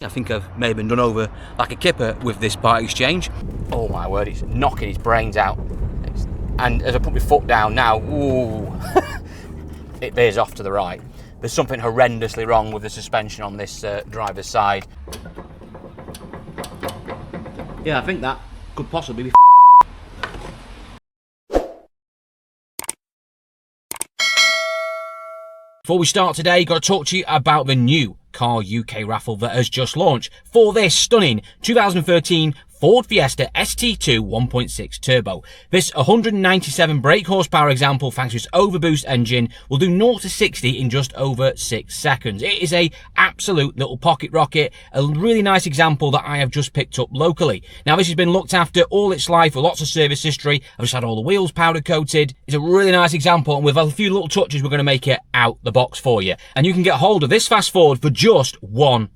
I think I've maybe been done over like a kipper with this part exchange. Oh my word, it's knocking his brains out. And as I put my foot down now, ooh, it veers off to the right. There's something horrendously wrong with the suspension on this driver's side. Yeah, I think that could possibly be Before we start today, got to talk to you about the new Car UK raffle that has just launched for this stunning 2013 Ford Fiesta ST2 1.6 turbo. This 197 brake horsepower example, thanks to its overboost engine, will do 0 to 60 in just over 6 seconds. It is a absolute little pocket rocket, a really nice example that I have just picked up locally. Now, this has been looked after all its life with lots of service history. I've just had all the wheels powder coated. It's a really nice example, and with a few little touches, we're going to make it out the box for you. And you can get hold of this fast forward for just £1.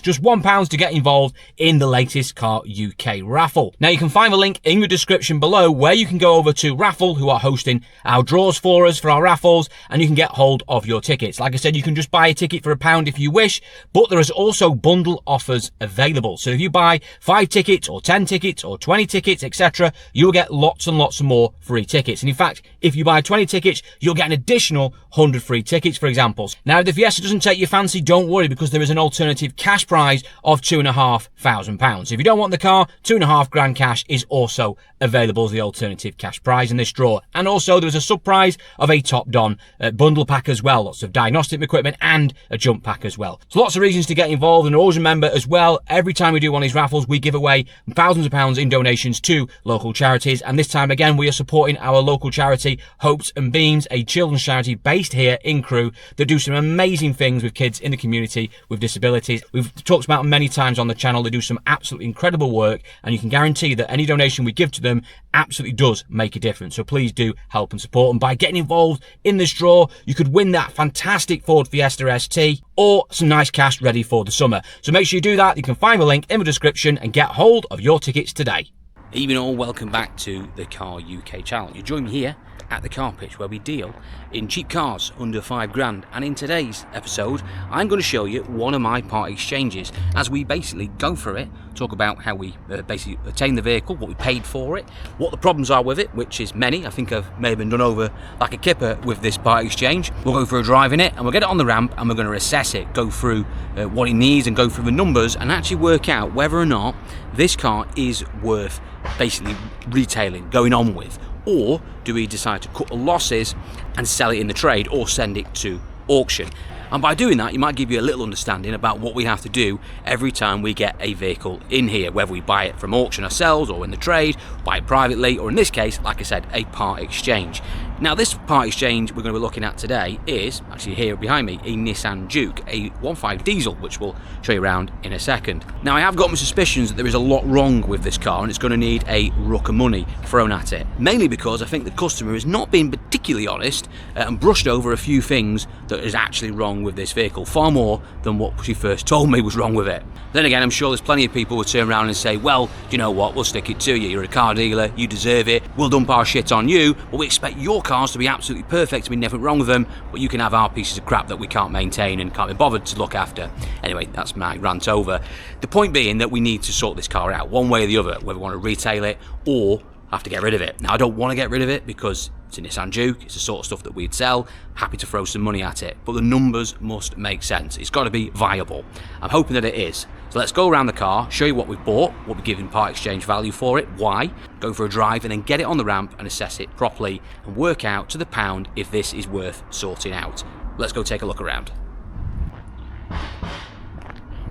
Just £1 to get involved in the latest Car UK raffle. Now, you can find the link in the description below where you can go over to Raffle, who are hosting our draws for us for our raffles, and you can get hold of your tickets. Like I said, you can just buy a ticket for £1 if you wish, but there is also bundle offers available. So if you buy 5 tickets or 10 tickets or 20 tickets, etc., you'll get lots and lots of more free tickets. And in fact, if you buy 20 tickets, you'll get an additional 100 free tickets, for example. Now, if the Fiesta doesn't take your fancy, don't worry, because there is an alternative cash prize of £2,500. If you don't want the car, £2,500 grand cash is also available as the alternative cash prize in this draw. And also there's a sub prize of a Top Don bundle pack as well, lots of diagnostic equipment and a jump pack as well. So lots of reasons to get involved, and always remember as well, every time we do one of these raffles, we give away thousands of pounds in donations to local charities. And this time again, we are supporting our local charity, Hopes and Beams, a children's charity based here in Crewe that do some amazing things with kids in the community with disabilities. We've talked about them many times on the channel. They do some absolutely incredible work, and you can guarantee that any donation we give to them absolutely does make a difference. So please do help and support them by getting involved in this draw. You could win that fantastic Ford Fiesta ST or some nice cash ready for the summer. So make sure you do that. You can find the link in the description and get hold of your tickets today. Evening all, welcome back to the Car UK channel. You join me here at the car pitch where we deal in cheap cars under £5,000, and in today's episode I'm going to show you one of my part exchanges as we basically go through it, talk about how we basically obtain the vehicle, what we paid for it, what the problems are with it, which is many. I think I've maybe been done over like a kipper with this part exchange. We'll go for a drive in it and we'll get it on the ramp and we're going to assess it, go through what it needs and go through the numbers and actually work out whether or not this car is worth basically retailing, going on with, or do we decide to cut the losses and sell it in the trade or send it to auction. And by doing that, you might give you a little understanding about what we have to do every time we get a vehicle in here, whether we buy it from auction ourselves or in the trade, buy it privately, or in this case, like I said, a part exchange. Now, this part exchange we're going to be looking at today is, actually here behind me, a Nissan Juke, a 1.5 diesel, which we'll show you around in a second. Now, I have got my suspicions that there is a lot wrong with this car and it's going to need a ruck of money thrown at it. Mainly because I think the customer has not been particularly honest and brushed over a few things that is actually wrong with this vehicle, far more than what she first told me was wrong with it. Then again, I'm sure there's plenty of people who will turn around and say, well, you know what, we'll stick it to you. You're a car dealer, you deserve it, we'll dump our shit on you, but we expect your cars to be absolutely perfect, to be nothing wrong with them, but you can have our pieces of crap that we can't maintain and can't be bothered to look after. Anyway, that's my rant over. The point being that we need to sort this car out one way or the other, whether we want to retail it or have to get rid of it. Now, I don't want to get rid of it because it's a Nissan Juke, it's the sort of stuff that we'd sell, happy to throw some money at it, but the numbers must make sense. It's got to be viable. I'm hoping that it is. So let's go around the car, show you what we've bought, what we're giving part exchange value for it, why, go for a drive, and then get it on the ramp and assess it properly and work out to the pound if this is worth sorting out. Let's go take a look around.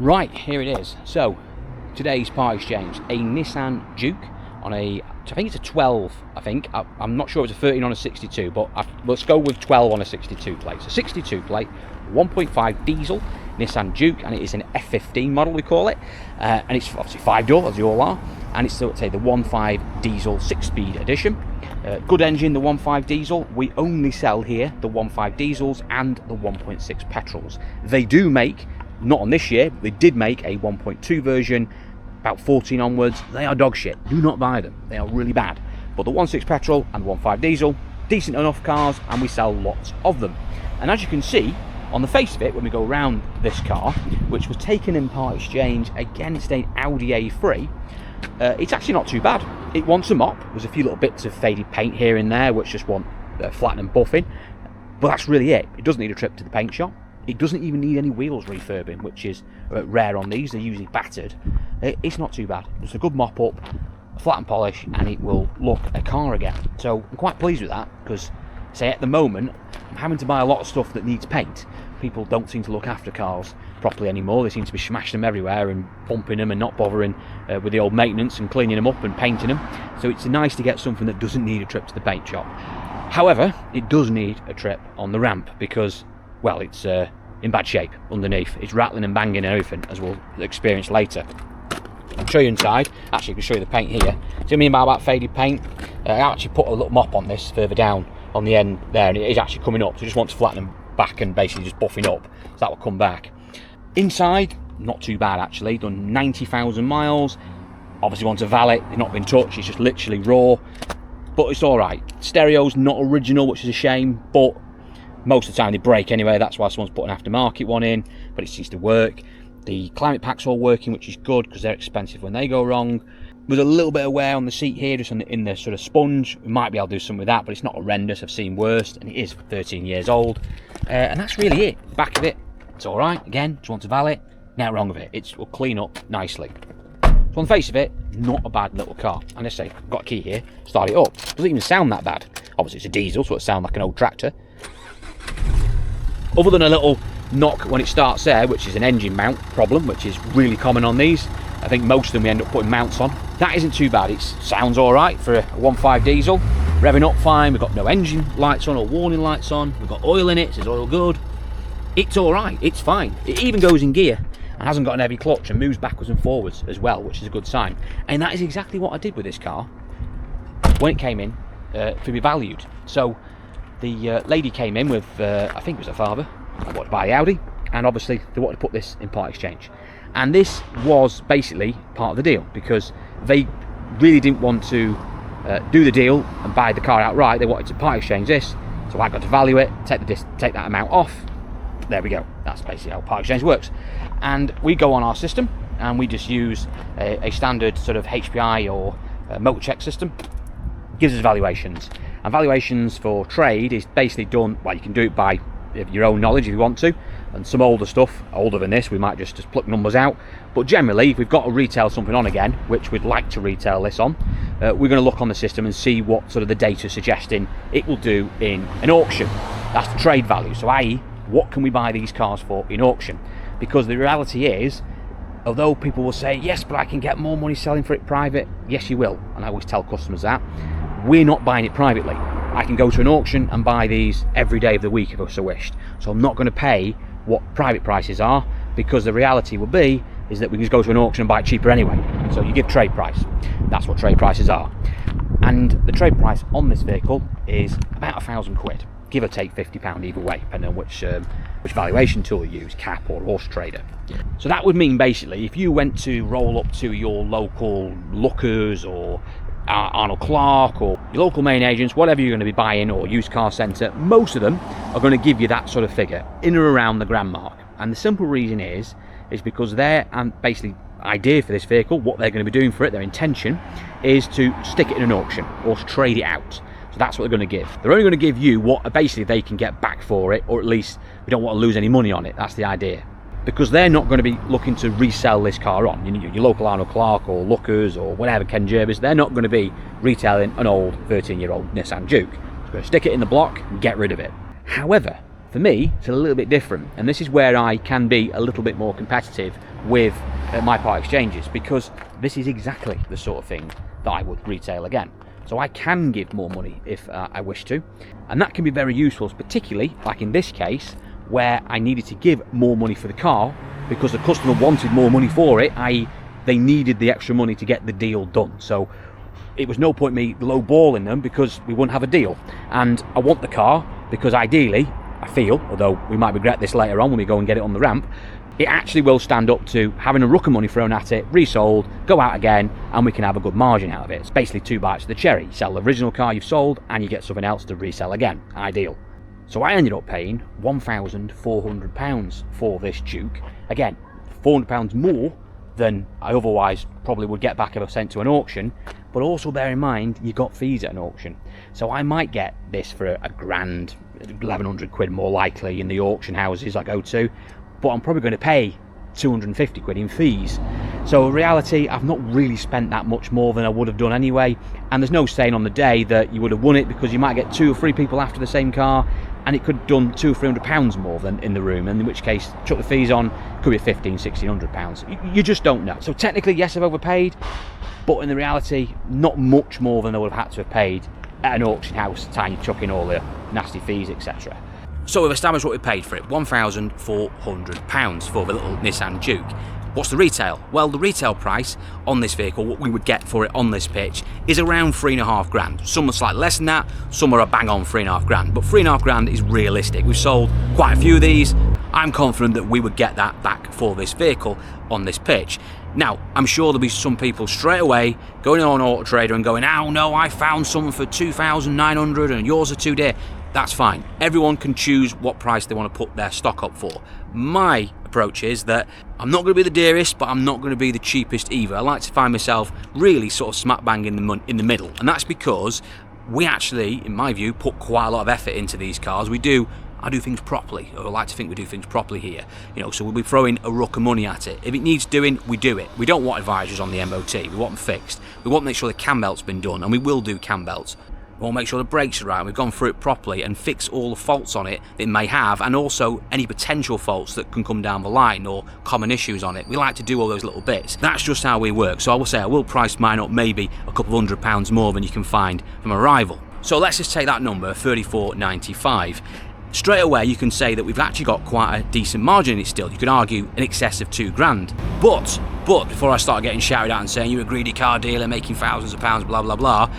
Right, here it is. So, today's part exchange, a Nissan Juke on a, I think it's a 12, I think. I'm not sure if it's a 13 on a 62, but let's go with 12 on a 62 plate. So 62 plate, 1.5 diesel, Nissan Juke, and it is an F15 model, we call it. And it's obviously 5-door, as they all are. And it's, let's say, the 1.5 diesel 6-speed edition. Good engine, the 1.5 diesel. We only sell here the 1.5 diesels and the 1.6 petrols. They do make, not on this year, they did make a 1.2 version, about 14 onwards. They are dog shit. Do not buy them. They are really bad. But the 1.6 petrol and 1.5 diesel, decent enough cars, and we sell lots of them. And as you can see on the face of it, when we go around this car, which was taken in part exchange against an Audi A3, it's actually not too bad. It wants a mop. There's a few little bits of faded paint here and there which just want flattening and buffing, but that's really it. It doesn't need a trip to the paint shop. It doesn't even need any wheels refurbing, which is rare on these. They're usually battered. It's not too bad. Just a good mop up, flat and polish, and it will look a car again. So I'm quite pleased with that, because say at the moment I'm having to buy a lot of stuff that needs paint. People don't seem to look after cars properly anymore. They seem to be smashing them everywhere and bumping them and not bothering with the old maintenance and cleaning them up and painting them. So it's nice to get something that doesn't need a trip to the paint shop. However, it does need a trip on the ramp, because, well, it's in bad shape underneath. It's rattling and banging and everything, as we'll experience later. I'll show you inside. Actually, I can show you the paint here. See what I mean about faded paint? I actually put a little mop on this further down on the end there, and it is actually coming up. So I just want to flatten them back and basically just buffing up, so that will come back. Inside, not too bad actually. Done 90,000 miles. Obviously want to valet. It's not been touched. It's just literally raw, but it's all right. Stereo's not original, which is a shame, but most of the time they break anyway. That's why someone's put an aftermarket one in, but it seems to work. The climate pack's all working, which is good, because they're expensive when they go wrong. There's a little bit of wear on the seat here, just in the sort of sponge. We might be able to do something with that, but it's not horrendous. I've seen worse, and it is 13 years old. And that's really it. The back of it, it's all right. Again, just want to valet. Nothing wrong with it. It will clean up nicely. So on the face of it, not a bad little car. And I say, I've got a key here, start it up. Doesn't even sound that bad. Obviously it's a diesel, so it sounds like an old tractor. Other than a little knock when it starts there, which is an engine mount problem, which is really common on these. I think most of them we end up putting mounts on. That isn't too bad. It sounds all right for a 1.5 diesel. Revving up fine. We've got no engine lights on or warning lights on. We've got oil in it, so it's oil good. It's all right. It's fine. It even goes in gear and hasn't got an heavy clutch and moves backwards and forwards as well, which is a good sign. And that is exactly what I did with this car when it came in to be valued. So the lady came in with, I think it was her father, wanted to buy the Audi, and obviously they wanted to put this in part exchange. And this was basically part of the deal, because they really didn't want to do the deal and buy the car outright. They wanted to part exchange this, so I got to value it, take that amount off. There we go. That's basically how part exchange works. And we go on our system and we just use a standard sort of HPI or motor check system. Gives us valuations, and valuations for trade is basically done, well, you can do it by your own knowledge if you want to, and some older stuff, older than this, we might just pluck numbers out. But generally, if we've got to retail something on again, which we'd like to retail this on, we're going to look on the system and see what sort of the data is suggesting it will do in an auction. That's the trade value. So i.e., what can we buy these cars for in auction? Because the reality is, although people will say, yes, but I can get more money selling for it private, yes you will, and I always tell customers that, we're not buying it privately. I can go to an auction and buy these every day of the week if I so wished. So I'm not going to pay what private prices are, because the reality will be is that we can just go to an auction and buy it cheaper anyway. So you give trade price. That's what trade prices are. And the trade price on this vehicle is about £1,000, give or take £50 either way, depending on which valuation tool you use, CAP or Horse Trader. So that would mean basically if you went to roll up to your local Lookers or Arnold Clark or your local main agents, whatever you're going to be buying, or used car centre, most of them are going to give you that sort of figure in or around the grand mark. And the simple reason is because their basically idea for this vehicle, what they're going to be doing for it, their intention is to stick it in an auction or to trade it out. So that's what they're going to give. They're only going to give you what basically they can get back for it, or at least we don't want to lose any money on it. That's the idea. Because they're not going to be looking to resell this car on. Your local Arnold Clark or Lookers or whatever, Ken Jervis, they're not going to be retailing an old 13-year-old Nissan Juke. They're going to stick it in the block and get rid of it. However, for me, it's a little bit different. And this is where I can be a little bit more competitive with my part exchanges, because this is exactly the sort of thing that I would retail again. So I can give more money if I wish to. And that can be very useful, particularly like in this case, where I needed to give more money for the car because the customer wanted more money for it, i.e. they needed the extra money to get the deal done. So it was no point me lowballing them, because we wouldn't have a deal. And I want the car because ideally, I feel, although we might regret this later on when we go and get it on the ramp, it actually will stand up to having a ruck of money thrown at it, resold, go out again, and we can have a good margin out of it. It's basically two bites of the cherry. You sell the original car you've sold and you get something else to resell again. Ideal. So I ended up paying £1,400 for this Duke. Again, £400 more than I otherwise probably would get back if I sent to an auction, but also bear in mind you got fees at an auction. So I might get this for a grand, 1,100 quid more likely in the auction houses I go to, but I'm probably going to pay 250 quid in fees. So in reality, I've not really spent that much more than I would have done anyway, and there's no saying on the day that you would have won it, because you might get 2 or 3 people after the same car and it could have done £200 or £300 more than in the room, and in which case chuck the fees on, could be £1,500–1,600. You just don't know. So technically yes, I've overpaid, but in the reality not much more than I would have had to have paid at an auction house, tiny chuck in all the nasty fees, etc. So we've established what we paid for it, £1,400 for the little Nissan Duke. What's the retail? Well, the retail price on this vehicle, what we would get for it on this pitch, is around 3.5 grand. Some are slightly less than that, some are a bang on 3.5 grand, but 3.5 grand is realistic. We've sold quite a few of these. I'm confident that we would get that back for this vehicle on this pitch. Now, I'm sure there'll be some people straight away going on Auto Trader and going, oh no, I found something for 2,900 and yours are too dear. That's fine. Everyone can choose what price they want to put their stock up for. My approach is that I'm not going to be the dearest, but I'm not going to be the cheapest either. I like to find myself really sort of smack bang in the middle, and that's because we actually, in my view, put quite a lot of effort into these cars. I do things properly, or I like to think we do things properly here. You know, so we'll be throwing a ruck of money at it. If it needs doing, we do it. We don't want advisors on the MOT. We want them fixed. We want to make sure the cam belt's been done, and we will do cam belts. We want to make sure the brakes are right. We've gone through it properly and fix all the faults on it that it may have, and also any potential faults that can come down the line or common issues on it. We like to do all those little bits. That's just how we work. So I will say I will price mine up maybe a couple of £100 more than you can find from a rival. So let's just take that number, £34.95. Straight away you can say that we've actually got quite a decent margin in it still. You could argue in excess of 2 grand. But before I start getting shouted at and saying you're a greedy car dealer making thousands of pounds, blah blah blah,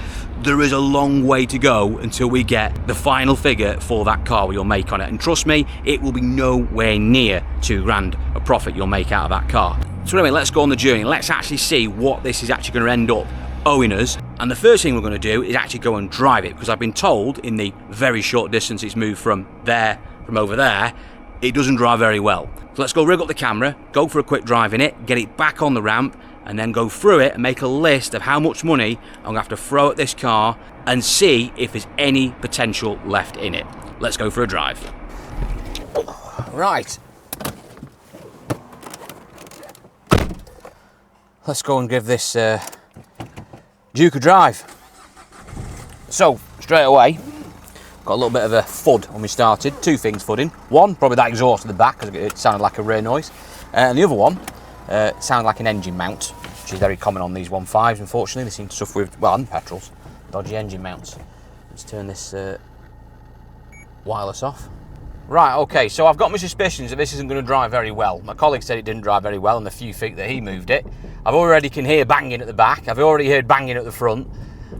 there is a long way to go until we get the final figure for that car you'll make on it. And trust me, it will be nowhere near 2 grand of profit you'll make out of that car. So anyway, let's go on the journey. Let's actually see what this is actually going to end up owing us. And the first thing we're going to do is actually go and drive it, because I've been told in the very short distance it's moved from over there, it doesn't drive very well. So let's go rig up the camera, go for a quick drive in it, get it back on the ramp, and then go through it and make a list of how much money I'm going to have to throw at this car and see if there's any potential left in it. Let's go for a drive. Right. Let's go and give this Duke a drive. So, straight away, got a little bit of a FUD when we started. 2 things fudding. One, probably that exhaust at the back, because it sounded like a rare noise. And the other one, sounded like an engine mount, which is very common on these 1.5s, unfortunately. They seem to suffer with, well, and petrols, dodgy engine mounts. Let's turn this wireless off. Right, okay, so I've got my suspicions that this isn't going to drive very well. My colleague said it didn't drive very well in the few feet that he moved it. I've already can hear banging at the back. I've already heard banging at the front.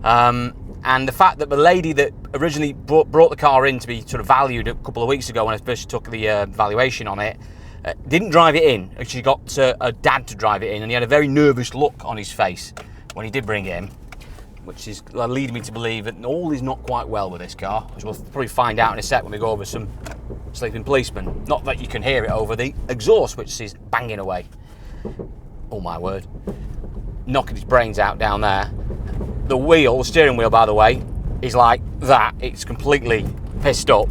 And the fact that the lady that originally brought the car in to be sort of valued a couple of weeks ago when I first took the valuation on it, didn't drive it in. She got a dad to drive it in, and he had a very nervous look on his face when he did bring it in, which is leading me to believe that all is not quite well with this car, which we'll probably find out in a sec when we go over some sleeping policemen. Not that you can hear it over the exhaust, which is banging away. Oh my word. Knocking his brains out down there. The steering wheel, by the way, is like that. It's completely pissed up.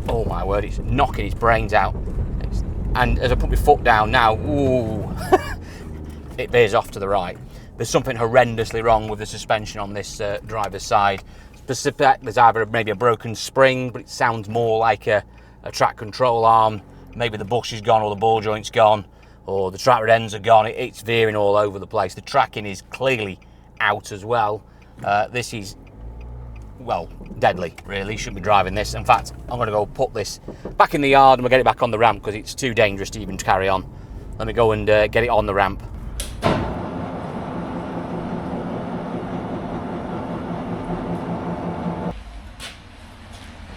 Oh my word, it's knocking his brains out. And as I put my foot down now, ooh, it veers off to the right. There's something horrendously wrong with the suspension on this driver's side. Specifically, there's either maybe a broken spring, but it sounds more like a track control arm. Maybe the bush is gone, or the ball joint's gone, or the track ends are gone. It's veering all over the place. The tracking is clearly out as well. This is, well, deadly, really. Shouldn't be driving this. In fact, I'm going to go put this back in the yard and we'll get it back on the ramp, because it's too dangerous to even carry on. Let me go and get it on the ramp.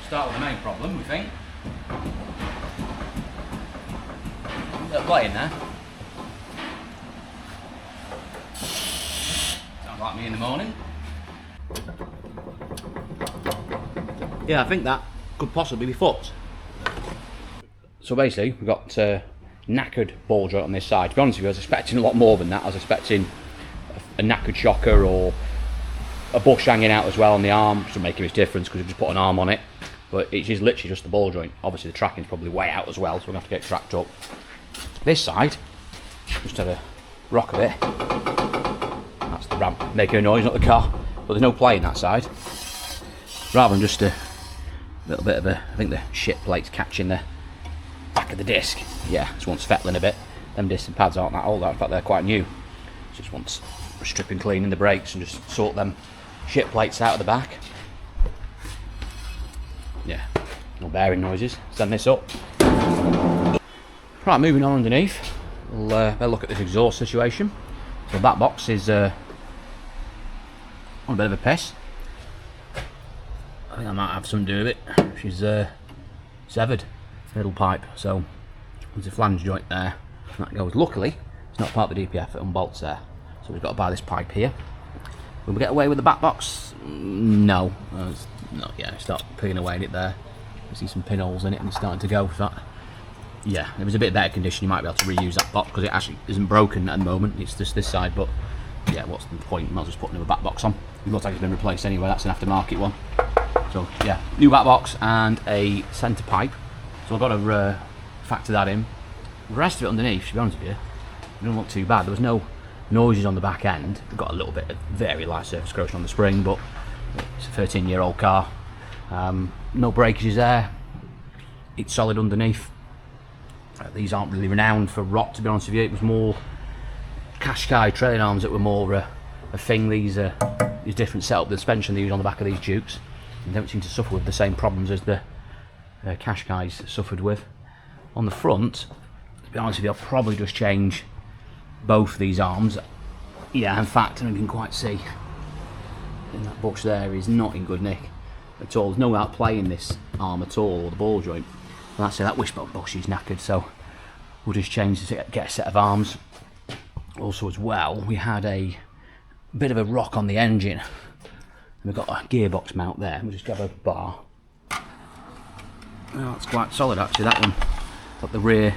Start with the main problem, we think. They're playing there. Sounds like me in the morning. Yeah, I think that could possibly be fucked. So basically, we've got knackered ball joint on this side. To be honest with you, I was expecting a lot more than that. I was expecting a knackered shocker or a bush hanging out as well on the arm. Doesn't make a much difference because we've just put an arm on it. But it is literally just the ball joint. Obviously the tracking's probably way out as well, so we're going to have to get it tracked up. This side, just had a rock of it. That's the ramp making a noise, not the car. But there's no play in that side. Rather than just a little bit of a, I think the shit plate's catching the back of the disc. Yeah, just wants fettling a bit. Them discs and pads aren't that old, in fact they're quite new. Just wants stripping cleaning the brakes and just sort them shit plates out of the back. Yeah, no bearing noises. Send this up. Right, moving on underneath. We'll have a look at this exhaust situation. So that box is on a bit of a piss. I think I might have something to do with it. She's severed middle pipe, so there's a flange joint there. And that goes. Luckily, it's not part of the DPF. It unbolts there, so we've got to buy this pipe here. Will we get away with the back box? No, it's not. Yeah, start peeling away in it there. You see some pinholes in it, and it's starting to go. So that, yeah, if it was a bit better condition, you might be able to reuse that box because it actually isn't broken at the moment. It's just this side, but yeah, what's the point? Might as well just put another back box on. It looks like it's been replaced anyway. That's an aftermarket one. So yeah, new back box and a centre pipe. So I've got to factor that in. The rest of it underneath, to be honest with you, it doesn't look too bad. There was no noises on the back end. We've got a little bit of very light surface corrosion on the spring, but it's a 13-year-old car. No breakages there. It's solid underneath. These aren't really renowned for rot, to be honest with you. It was more Qashqai trailing arms that were more a thing. These different setup, the suspension they use on the back of these Dukes, and don't seem to suffer with the same problems as the Qashqais suffered with. On the front, to be honest with you, I'll probably just change both these arms. Yeah, in fact, I don't even quite see. And that bush there is not in good nick at all. There's no outplay in this arm at all, or the ball joint. And that's it, that wishbone bush is knackered, so we'll just change to get a set of arms. Also as well, we had a bit of a rock on the engine. And we've got a gearbox mount there. We'll just grab a bar. Well, it's quite solid actually, that one. Got the rear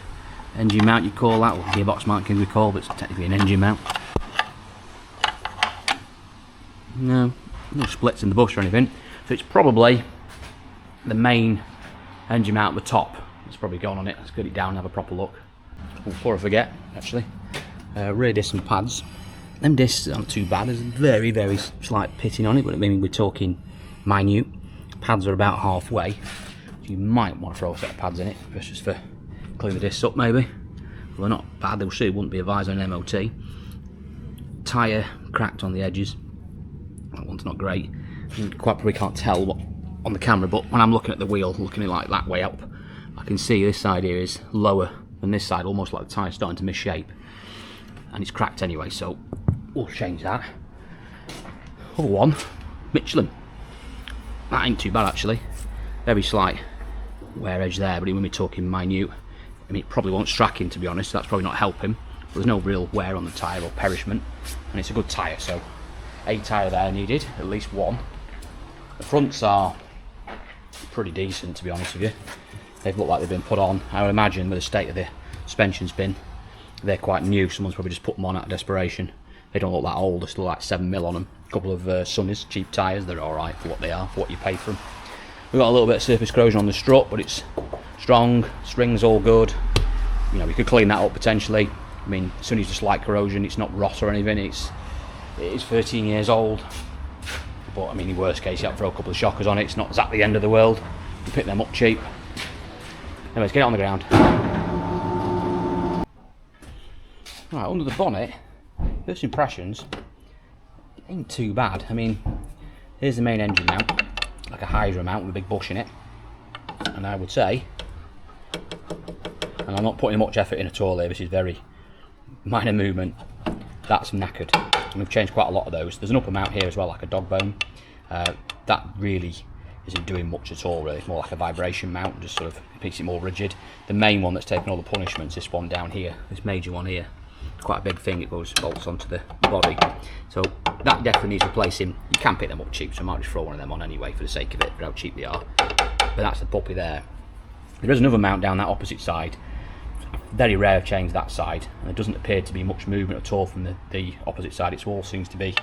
engine mount, you call that, or gearbox mount can we call, but it's technically an engine mount. No splits in the bush or anything. So it's probably the main engine mount at the top. It's probably gone on it. Let's get it down and have a proper look. Before I forget, actually, rear discs and pads. Them discs aren't too bad. There's very, very slight pitting on it, but I mean we're talking minute. Pads are about halfway. So you might want to throw a set of pads in it, just for cleaning the discs up maybe. Well, they're not bad. They'll see it wouldn't be advised on an MOT. Tyre cracked on the edges. That one's not great. You quite probably can't tell what on the camera, but when I'm looking at the wheel, looking at it like that way up, I can see this side here is lower than this side, almost like the tyre's starting to misshape. And it's cracked anyway, so we'll change that. Other one, Michelin. That ain't too bad actually. Very slight wear edge there, but when we're talking minute, I mean it probably won't stracking, to be honest, so that's probably not helping. But there's no real wear on the tyre or perishment, and it's a good tyre, so a tyre there needed, at least one. The fronts are pretty decent, to be honest with you. They've looked like they've been put on. I would imagine with the state of the suspension's been, they're quite new. Someone's probably just put them on out of desperation. They don't look that old, they're still like 7mm on them. A couple of Sunnies, cheap tyres, they're alright for what they are, for what you pay for them. We've got a little bit of surface corrosion on the strut, but it's strong, spring's all good. You know, we could clean that up potentially. I mean, Sunnies just like corrosion, it's not rot or anything, it is 13 years old. But I mean, in worst case, you have to throw a couple of shockers on it. It's not exactly the end of the world. You pick them up cheap. Anyways, get it on the ground. Right, under the bonnet, first impressions, ain't too bad. I mean, here's the main engine mount, like a Hydra mount with a big bush in it. And I would say, and I'm not putting much effort in at all here, this is very minor movement, that's knackered. And we've changed quite a lot of those. There's an upper mount here as well, like a dog bone. That really isn't doing much at all, really. It's more like a vibration mount, just sort of makes it more rigid. The main one that's taken all the punishments, this one down here, this major one here. It's quite a big thing, it bolts onto the body. So that definitely needs replacing. You can pick them up cheap, so I might just throw one of them on anyway for the sake of it, for how cheap they are. But that's the puppy there. There is another mount down that opposite side. Very rare change that side, and there doesn't appear to be much movement at all from the opposite side. It all seems to be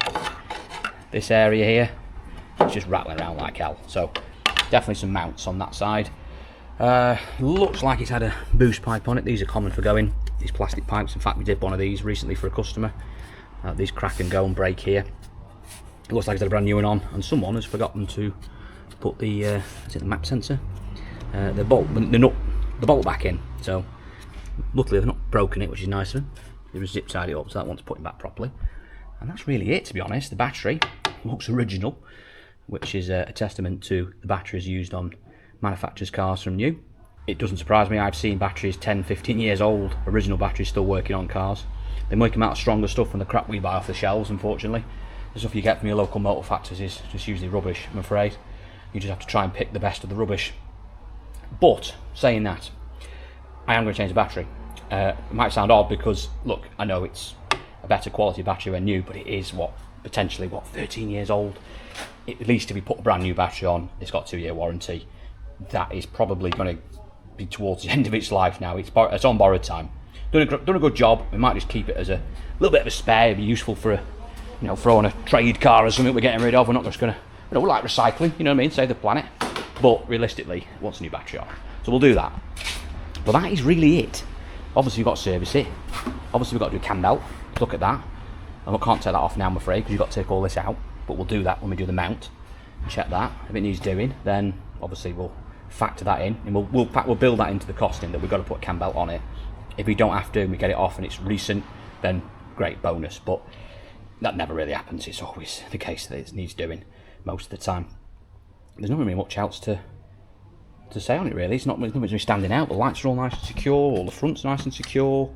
this area here. It's just rattling around like hell. So definitely some mounts on that side. Looks like it's had a boost pipe on it. These are common for going, these plastic pipes. In fact, we did one of these recently for a customer. These crack and go and break here. It looks like it's had a brand new one on, and someone has forgotten to put the is it the map sensor, the bolt back in. So luckily they've not broken it, which is nice of them. They just zip tied it up, so that one's putting back properly. And that's really it, to be honest. The battery looks original, which is a testament to the batteries used on manufacturers' cars from new. It doesn't surprise me. I've seen batteries 10, 15 years old, original batteries still working on cars. They make them out of stronger stuff than the crap we buy off the shelves, unfortunately. The stuff you get from your local motor factories is just usually rubbish, I'm afraid. You just have to try and pick the best of the rubbish. But, saying that, I am going to change the battery. It might sound odd because, look, I know it's a better quality battery when new, but it is, potentially 13 years old. At least if we put a brand new battery on, it's got a 2-year warranty. That is probably going to be towards the end of its life now. It's on borrowed time. Done a good job. We might just keep it as a little bit of a spare. It'd be useful for throwing a trade car or something we're getting rid of. We're not just going to, we like recycling, you know what I mean, save the planet. But realistically, it wants a new battery on. So we'll do that. But that is really it. Obviously we've got to service it. Obviously we've got to do a cam belt. Look at that. And we can't take that off now, I'm afraid, because you've got to take all this out. But we'll do that when we do the mount. Check that. If it needs doing, then obviously we'll factor that in, and we'll build that into the costing that we've got to put a cam belt on it. If we don't have to and we get it off and it's recent, then great, bonus. But that never really happens. It's always the case that it needs doing most of the time. There's not really much else to say on it, really. It's not much standing out. The lights are all nice and secure, all the front's nice and secure.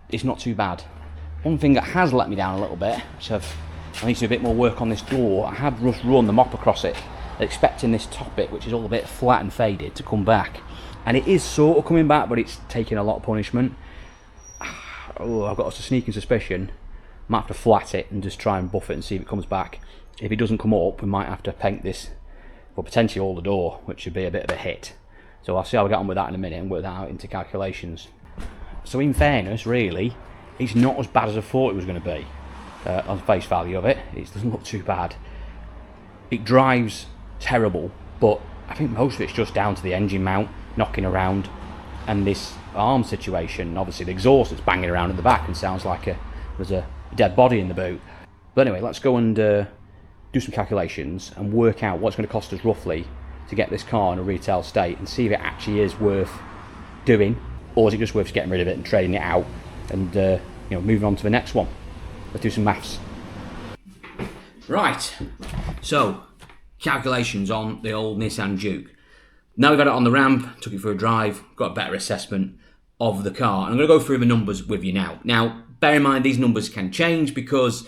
It's not too bad. One thing that has let me down a little bit, which I need to do a bit more work on this door. I had just run the mop across it, expecting this top bit, which is all a bit flat and faded, to come back. And it is sort of coming back, but it's taking a lot of punishment. Oh, I've got a sneaking suspicion. Might have to flat it and just try and buff it and see if it comes back. If it doesn't come up, we might have to paint this, or potentially all the door, which would be a bit of a hit. So I'll see how we get on with that in a minute and work that out into calculations. So in fairness, really, it's not as bad as I thought it was going to be. On face value of it, it doesn't look too bad. It drives terrible, but I think most of it's just down to the engine mount knocking around and this arm situation. Obviously the exhaust that's banging around at the back and sounds like there's a dead body in the boot. But anyway, let's go and do some calculations and work out what it's going to cost us roughly to get this car in a retail state, and see if it actually is worth doing, or is it just worth getting rid of it and trading it out and moving on to the next one. Let's do some maths. Right, so calculations on the old Nissan Juke. Now we've had it on the ramp, took it for a drive, got a better assessment of the car. And I'm going to go through the numbers with you now. Now, bear in mind these numbers can change, because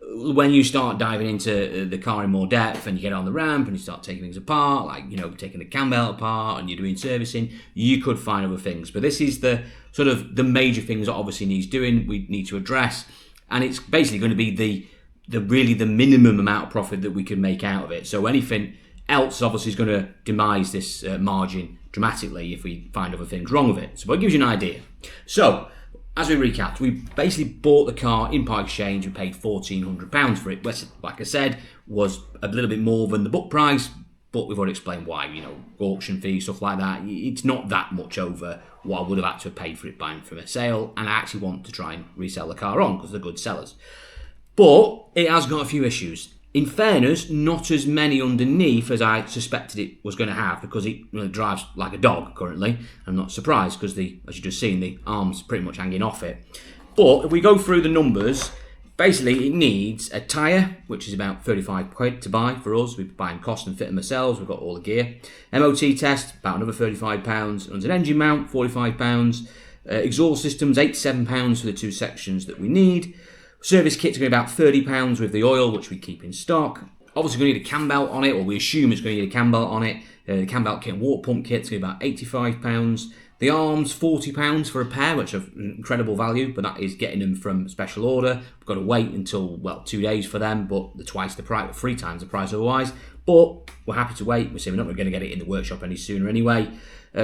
when you start diving into the car in more depth and you get on the ramp and you start taking things apart, like, taking the cam belt apart and you're doing servicing, you could find other things. But this is the sort of the major things that obviously needs doing, we need to address. And it's basically going to be the minimum amount of profit that we can make out of it. So anything else obviously is going to demise this margin dramatically if we find other things wrong with it. So it gives you an idea. So as we recap, we basically bought the car in part exchange. We paid £1,400 for it, which, like I said, was a little bit more than the book price, but we've already explained why. Auction fees, stuff like that. It's not that much over what I would have had to have paid for it buying from a sale, and I actually want to try and resell the car on because they're good sellers. But it has got a few issues. In fairness, not as many underneath as I suspected it was going to have, because it drives like a dog currently. I'm not surprised because, as you've just seen, the arm's pretty much hanging off it. But if we go through the numbers, basically it needs a tyre, which is about 35 quid to buy for us. We're buying cost and fit them ourselves. We've got all the gear. MOT test, about another £35. Runs an engine mount, £45. Exhaust systems, £87 for the two sections that we need. Service kit's going to be about £30 with the oil, which we keep in stock. Obviously going to need a cam belt on it, or we assume it's going to need a cam belt on it. The cam belt kit and water pump kit's going to be about £85. The arms, £40 for a pair, which are incredible value, but that is getting them from special order. We've got to wait until, 2 days for them, but they're twice the price, 3 times the price otherwise. but we're happy to wait. We're saying we're not going to get it in the workshop any sooner anyway.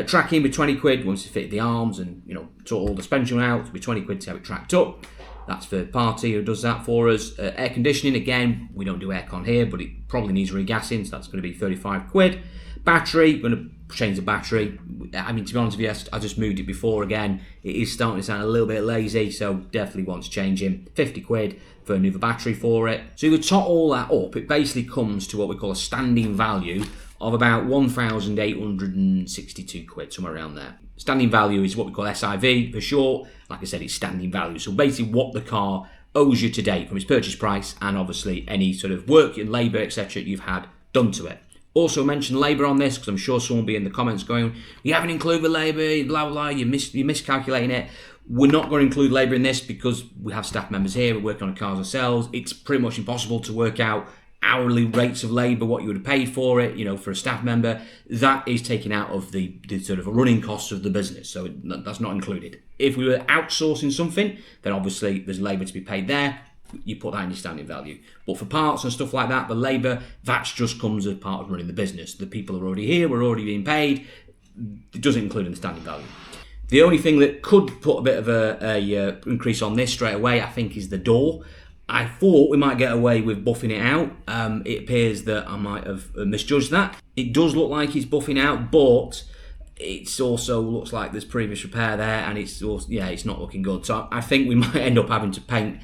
Tracking with 20 quid once you fit the arms and sort all the suspension out. It'll be 20 quid to have it tracked up. That's third party who does that for us. Air conditioning, again, we don't do aircon here, but it probably needs regassing, so that's going to be 35 quid. Battery, we're going to change the battery. I mean, to be honest with you, I just moved it before again. It is starting to sound a little bit lazy, so definitely wants changing. 50 quid for a new battery for it. So if you tot all that up, it basically comes to what we call a standing value of about 1,862 quid, somewhere around there. Standing value is what we call SIV for short. Like I said, it's standing value. So basically what the car owes you to date from its purchase price and obviously any sort of work and labour, etc. you've had done to it. Also mention labour on this because I'm sure someone will be in the comments going, you haven't included labour, blah, blah, blah, you're miscalculating it. We're not going to include labour in this because we have staff members here, we're working on the cars ourselves. It's pretty much impossible to work out hourly rates of labour, what you would have paid for it, for a staff member. That is taken out of the sort of running costs of the business, so that's not included. If we were outsourcing something, then obviously there's labour to be paid there. You put that in your standing value. But for parts and stuff like that, the labour, that just comes as part of running the business. The people are already here, we're already being paid. It doesn't include in the standing value. The only thing that could put a bit of a increase on this straight away, I think, is the door. I thought we might get away with buffing it out. It appears that I might have misjudged that. It does look like it's buffing out, but it's also looks like there's previous repair there, and it's also, it's not looking good. So I think we might end up having to paint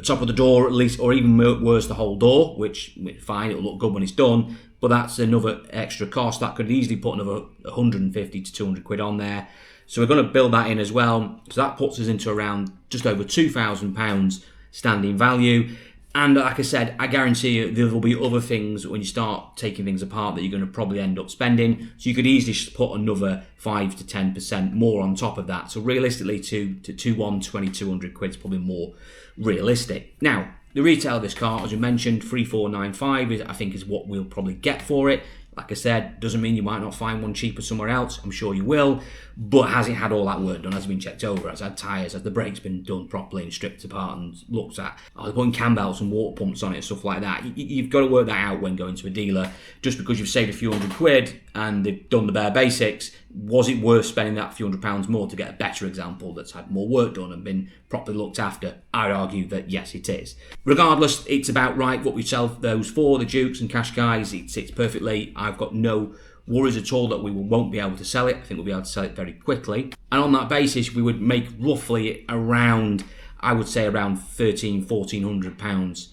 top of the door at least, or even worse, the whole door, which fine, it'll look good when it's done, but that's another extra cost. That could easily put another 150 to 200 quid on there. So we're going to build that in as well. So that puts us into around just over £2,000 standing value. And like I said, I guarantee you there will be other things when you start taking things apart that you're going to probably end up spending. So you could easily just put another 5 to 10% more on top of that. So realistically, to 2,200 quid is probably more realistic. Now, the retail of this car, as we mentioned, 3,495 I think is what we'll probably get for it. Like I said, doesn't mean you might not find one cheaper somewhere else. I'm sure you will. But has it had all that work done? Has it been checked over? Has it had tyres? Has the brakes been done properly and stripped apart and looked at? Are they putting cam belts and water pumps on it and stuff like that? You've got to work that out when going to a dealer. Just because you've saved a few hundred quid and they've done the bare basics, was it worth spending that few £100 more to get a better example that's had more work done and been properly looked after? I'd argue that yes, it is. Regardless, it's about right what we sell those for, the Dukes and Qashqais. It sits perfectly. I've got no worries at all that we won't be able to sell it. I think we'll be able to sell it very quickly. And on that basis, we would make roughly around, I would say around £1,400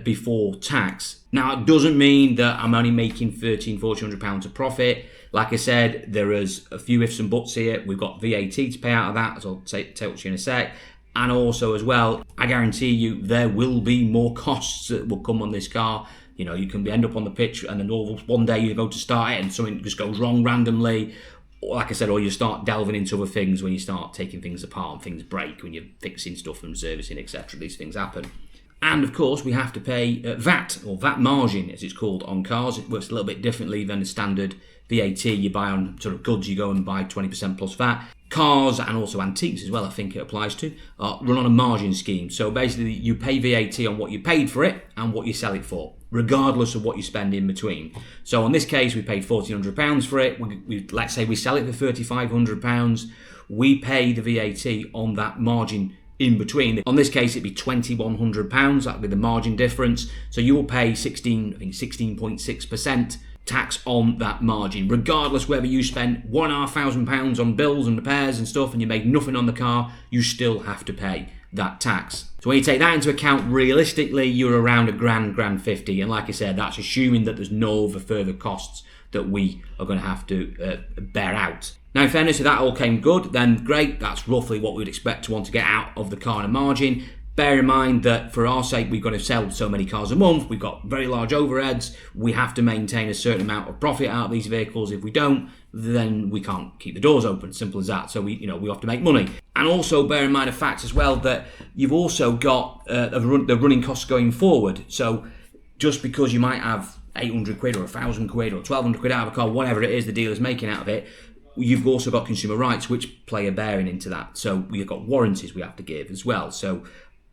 before tax. Now, it doesn't mean that I'm only making £1,400 of profit. Like I said, there is a few ifs and buts here. We've got VAT to pay out of that, as I'll touch you in a sec. And also as well, I guarantee you there will be more costs that will come on this car. You can end up on the pitch and then all one day you go to start it and something just goes wrong randomly. Like I said, or you start delving into other things when you start taking things apart and things break when you're fixing stuff and servicing, etc. These things happen. And of course, we have to pay VAT, or VAT margin as it's called on cars. It works a little bit differently than the standard VAT you buy on sort of goods. You go and buy 20% plus VAT. Cars and also antiques as well, I think it applies to, run on a margin scheme. So basically, you pay VAT on what you paid for it and what you sell it for, regardless of what you spend in between. So in this case, we paid £1,400 for it. Let's say we sell it for £3,500. We pay the VAT on that margin in between. On this case, it'd be £2,100. That'd be the margin difference. So you will pay 16.6% tax on that margin, regardless whether you spend £1,500 on bills and repairs and stuff and you make nothing on the car, you still have to pay that tax. So when you take that into account, realistically, you're around £1,050. And like I said, that's assuming that there's no other further costs that we are going to have to bear out. Now, in fairness, if that all came good, then great. That's roughly what we'd expect to want to get out of the car and margin. Bear in mind that for our sake, we've got to sell so many cars a month. We've got very large overheads. We have to maintain a certain amount of profit out of these vehicles. If we don't, then we can't keep the doors open. Simple as that. So we have to make money. And also bear in mind a fact as well that you've also got the running costs going forward. So just because you might have 800 quid or 1,000 quid or 1,200 quid out of a car, whatever it is the dealer's making out of it, you've also got consumer rights which play a bearing into that. So we've got warranties we have to give as well. So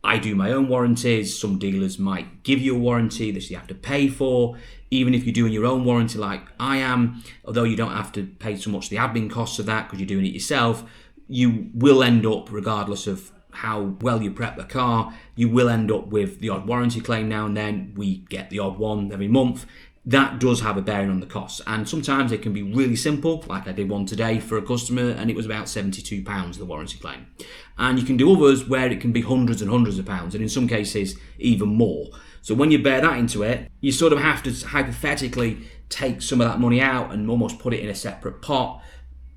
I do my own warranties. Some dealers might give you a warranty that you have to pay for. Even if you're doing your own warranty like I am, although you don't have to pay so much the admin costs of that because you're doing it yourself, you will end up, regardless of how well you prep the car, you will end up with the odd warranty claim now and then. We get the odd one every month. That does have a bearing on the costs, and sometimes it can be really simple, like I did one today for a customer, and it was about £72, the warranty claim. And you can do others where it can be hundreds and hundreds of pounds, and in some cases even more. So when you bear that into it, you sort of have to hypothetically take some of that money out and almost put it in a separate pot.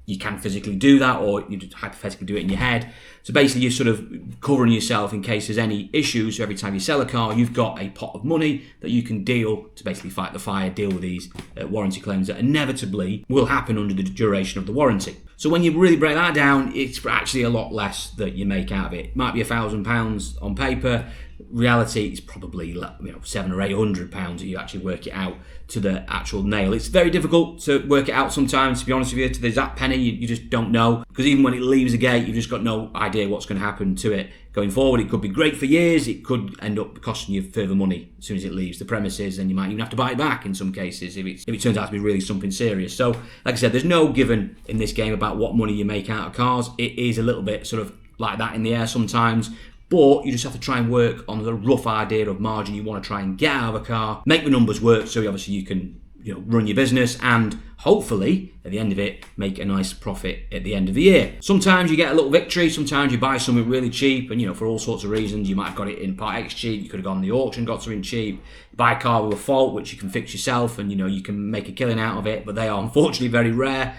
You can physically do that, or you just hypothetically do it in your head. So basically you're sort of covering yourself in case there's any issues. So every time you sell a car, you've got a pot of money that you can deal to basically fight the fire, deal with these warranty claims that inevitably will happen under the duration of the warranty. So when you really break that down, it's actually a lot less that you make out of it. It might be £1,000 on paper. Reality is probably £700 or £800 that you actually work it out to the actual nail. It's very difficult to work it out sometimes, to be honest with you. To the exact penny, you just don't know, because even when it leaves a gate, you've just got no idea what's going to happen to it going forward. It could be great for years. It could end up costing you further money as soon as it leaves the premises, and you might even have to buy it back in some cases if it turns out to be really something serious. So, like I said, there's no given in this game about what money you make out of cars. It is a little bit sort of like that in the air sometimes. But you just have to try and work on the rough idea of margin you want to try and get out of a car, make the numbers work so obviously you can run your business and hopefully at the end of it make a nice profit at the end of the year. Sometimes you get a little victory, sometimes you buy something really cheap, and for all sorts of reasons you might have got it in Part X cheap, you could have gone on the auction, got something cheap, buy a car with a fault which you can fix yourself, and you can make a killing out of it, but they are unfortunately very rare.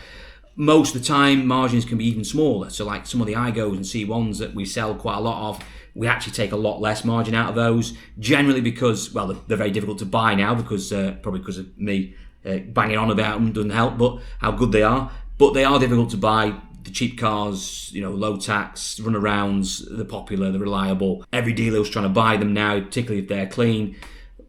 Most of the time margins can be even smaller, so like some of the iGos and C1s that we sell quite a lot of, we actually take a lot less margin out of those, generally because, well, they're very difficult to buy now because probably because of me banging on about them doesn't help, but how good they are. But they are difficult to buy. The cheap cars, low tax, runarounds, they're popular, they're reliable. Every dealer's trying to buy them now, particularly if they're clean.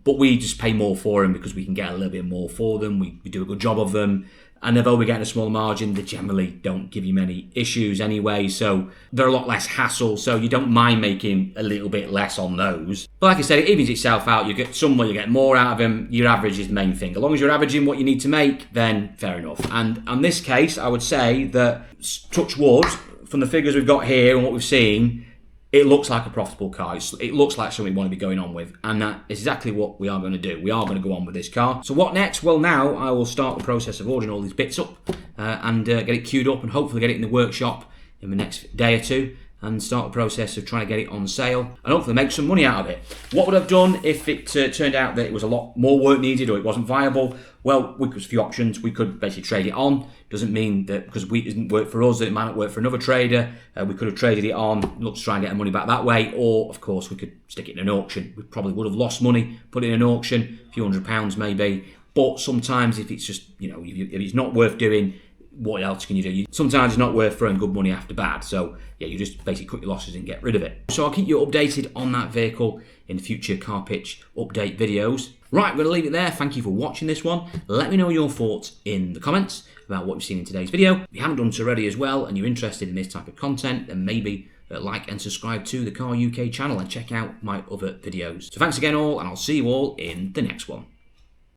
But we just pay more for them because we can get a little bit more for them. We do a good job of them. And although we're getting a small margin, they generally don't give you many issues anyway, so they're a lot less hassle, so you don't mind making a little bit less on those. But like I said, it evens itself out. You get somewhere, you get more out of them. Your average is the main thing. As long as you're averaging what you need to make, then fair enough. And in this case, I would say that, touch wood, from the figures we've got here and what we've seen, it looks like a profitable car. It looks like something we want to be going on with, and that is exactly what we are going to do. We are going to go on with this car. So what next? Well, now I will start the process of ordering all these bits up and get it queued up and hopefully get it in the workshop in the next day or two and start the process of trying to get it on sale and hopefully make some money out of it. What would I have done if it turned out that it was a lot more work needed or it wasn't viable? Well, there's a few options. We could basically trade it on. Doesn't mean that because it doesn't work for us that it might not work for another trader. We could have traded it on, look to try and get our money back that way, or of course we could stick it in an auction. We probably would have lost money, put it in an auction, a few £100 maybe. But sometimes if it's just, if it's not worth doing, what else can you do? Sometimes it's not worth throwing good money after bad. So yeah, you just basically cut your losses and get rid of it. So I'll keep you updated on that vehicle in future car pitch update videos. Right, we're going to leave it there. Thank you for watching this one. Let me know your thoughts in the comments about what you've seen in today's video. If you haven't done so already as well and you're interested in this type of content, then maybe like and subscribe to the Car UK channel and check out my other videos. So thanks again all, and I'll see you all in the next one.